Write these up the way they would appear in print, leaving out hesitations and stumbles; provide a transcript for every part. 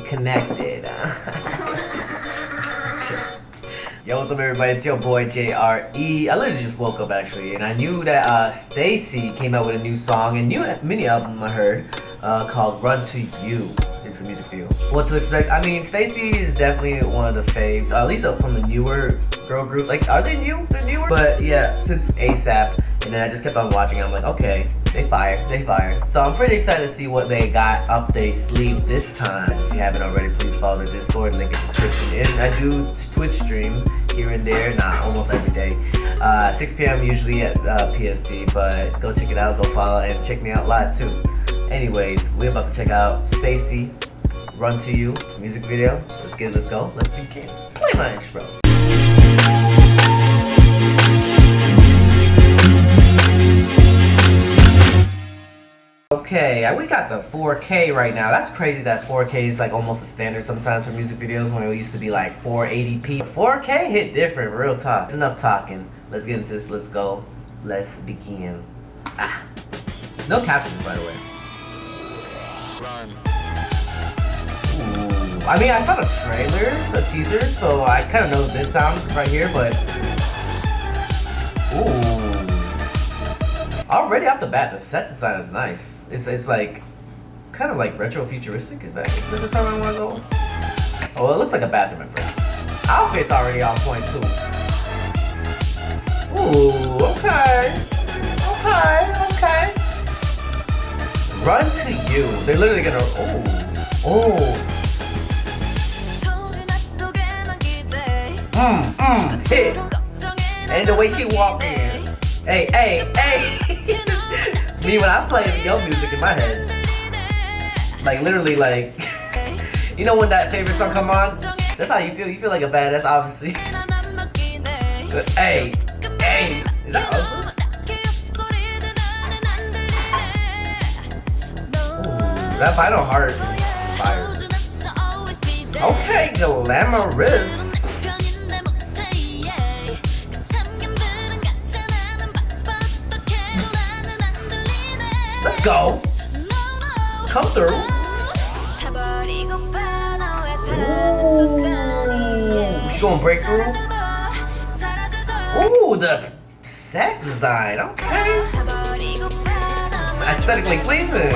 connected. Yo, what's up everybody, it's your boy JRE. I literally just woke up actually, and I knew that STAYC came out with a new song, a new mini album I heard, called RUN2U is the music video. What to expect? I mean, STAYC is definitely one of the faves, at least from the newer girl groups. Like, are they new? They're newer? But yeah, since ASAP, and then I just kept on watching, I'm like, okay, they fire. So I'm pretty excited to see what they got up their sleeve this time. If you haven't already, please follow the Discord, link in the description. And I do Twitch stream here and there, almost every day. 6 p.m. usually at PST, but go check it out, go follow, and check me out live too. Anyways, we're about to check out STAYC, RUN2U music video. Let's get it, let's go, let's begin. Play my intro. Okay, we got the 4K right now. That's crazy that 4K is like almost a standard sometimes for music videos when it used to be like 480p. 4K hit different, real talk. It's enough talking. Let's get into this, let's go. Let's begin. No captions, by the way. Run. Ooh. I mean, I saw the trailers, the teasers, so I kind of know this sound right here, but... Ooh. Already off the bat, the set design is nice. It's like kind of like retro futuristic. Is that the term I want to go? Oh, it looks like a bathroom at first. Outfit's already on point too. Ooh, okay. RUN2U. They're literally gonna. Oh. Hit. And the way she walking. Hey. Me when I play your music in my head. Like literally like you know when that favorite song come on? That's how you feel. You feel like a badass, obviously. But hey. Is that ugly? Ooh, that Vital Heart is fire. Okay, glamorous. Let's go. Come through. Ooh, she gonna break through? Ooh, the set design. Okay. It's aesthetically pleasing.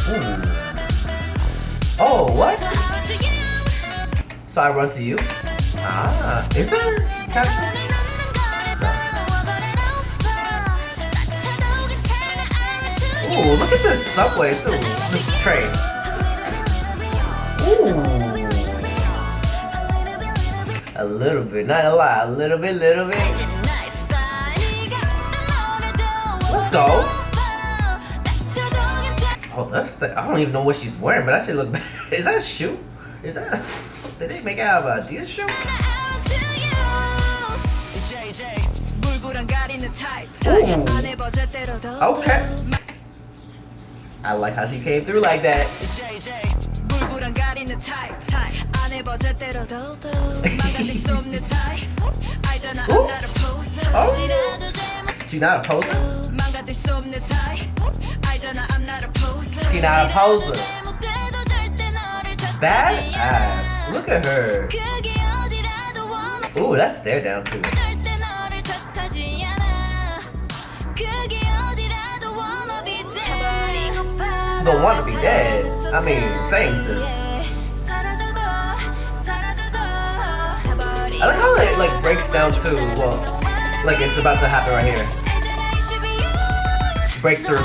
Ooh. Oh, what? So I run to you? Is there captions? Ooh, look at this subway too. This train. Ooh. A little bit, not a lot. A little bit. Let's go. Oh, I don't even know what she's wearing, but that shit look bad. Is that a shoe? Is that? Did they make it out of a Adidas shoe? Ooh. Okay. I like how she came through like that. Oh. She not a poser? She not a poser. Badass. Look at her. Ooh, that's stare down too. Don't want to be dead. I mean, same sis. I like how it like breaks down to, well, like it's about to happen right here. Breakthrough.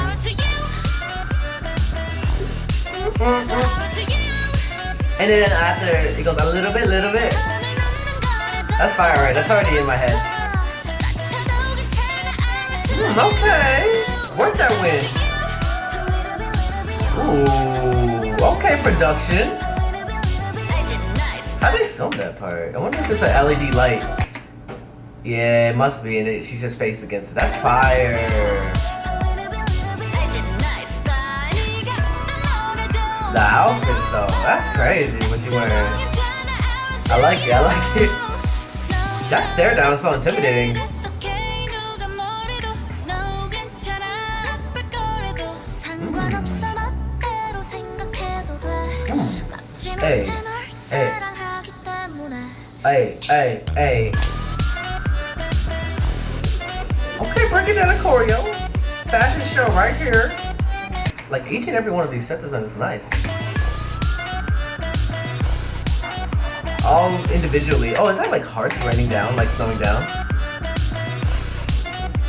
And then after it goes a little bit. That's fire, right? That's already in my head. Okay. Where's that win? Ooh, okay, production. How'd they film that part? I wonder if it's an LED light. Yeah, it must be, and she's just faced against it. That's fire. The outfit though, that's crazy what she wearing. I like it. That stare down is so intimidating. Hey, hey, hey, hey. Okay, breaking down a choreo. Fashion show right here. Like each and every one of these set designs is nice. All individually. Oh, is that like hearts raining down, like snowing down?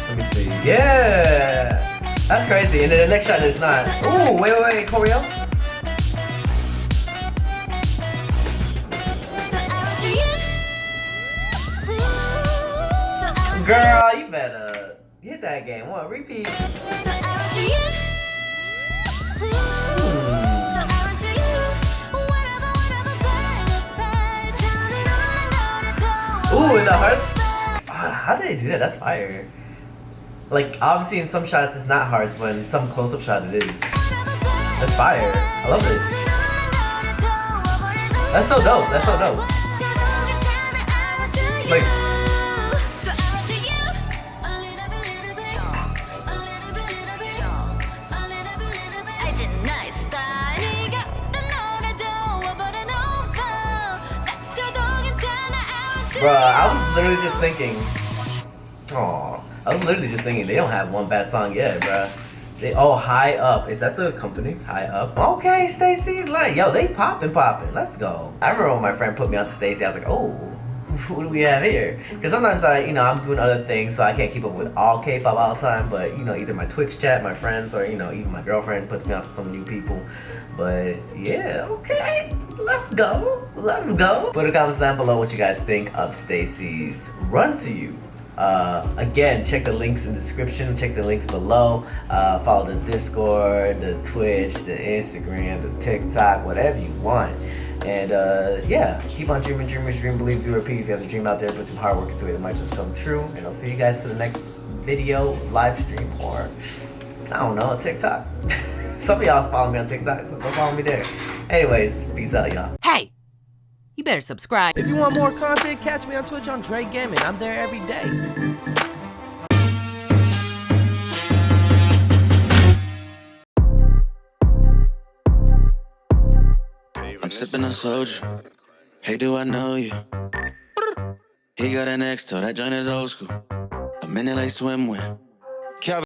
Let me see. Yeah! That's crazy. And then the next shot is not. Ooh, wait, choreo. Girl, you better hit that game. What? Repeat. Ooh, and the hearts. How did they do that? That's fire. Like, obviously in some shots it's not hearts, but in some close-up shot it is. That's fire. I love it. That's so dope. That's so dope. Like, bruh, I was literally just thinking. Aw, I was literally just thinking they don't have one bad song yet, bruh. They High Up. Is that the company? High Up. Okay, STAYC. Like, yo, they popping. Let's go. I remember when my friend put me on to STAYC, I was like, oh, what do we have here? Because sometimes I'm doing other things, so I can't keep up with all K-pop all the time. But either my Twitch chat, my friends, or even my girlfriend puts me on to some new people. But yeah, okay, let's go. Put a comments down below what you guys think of STAYC's Run2U. Again, check the links in the description, check the links below, follow the Discord, the Twitch, the Instagram, the TikTok, whatever you want. And yeah, keep on dreaming, dreamers, dream, believe, do, repeat. If you have a dream out there, put some hard work into it, it might just come true. And I'll see you guys to the next video, live stream, or I don't know, TikTok. Some of y'all follow me on TikTok, so go follow me there. Anyways, peace out, y'all. Hey, you better subscribe. If you want more content, catch me on Twitch on Jrekml. I'm there every day. I'm sipping on soju. Hey, do I know you? He got an X-toe, that joint is old school. I'm in it like swimwear.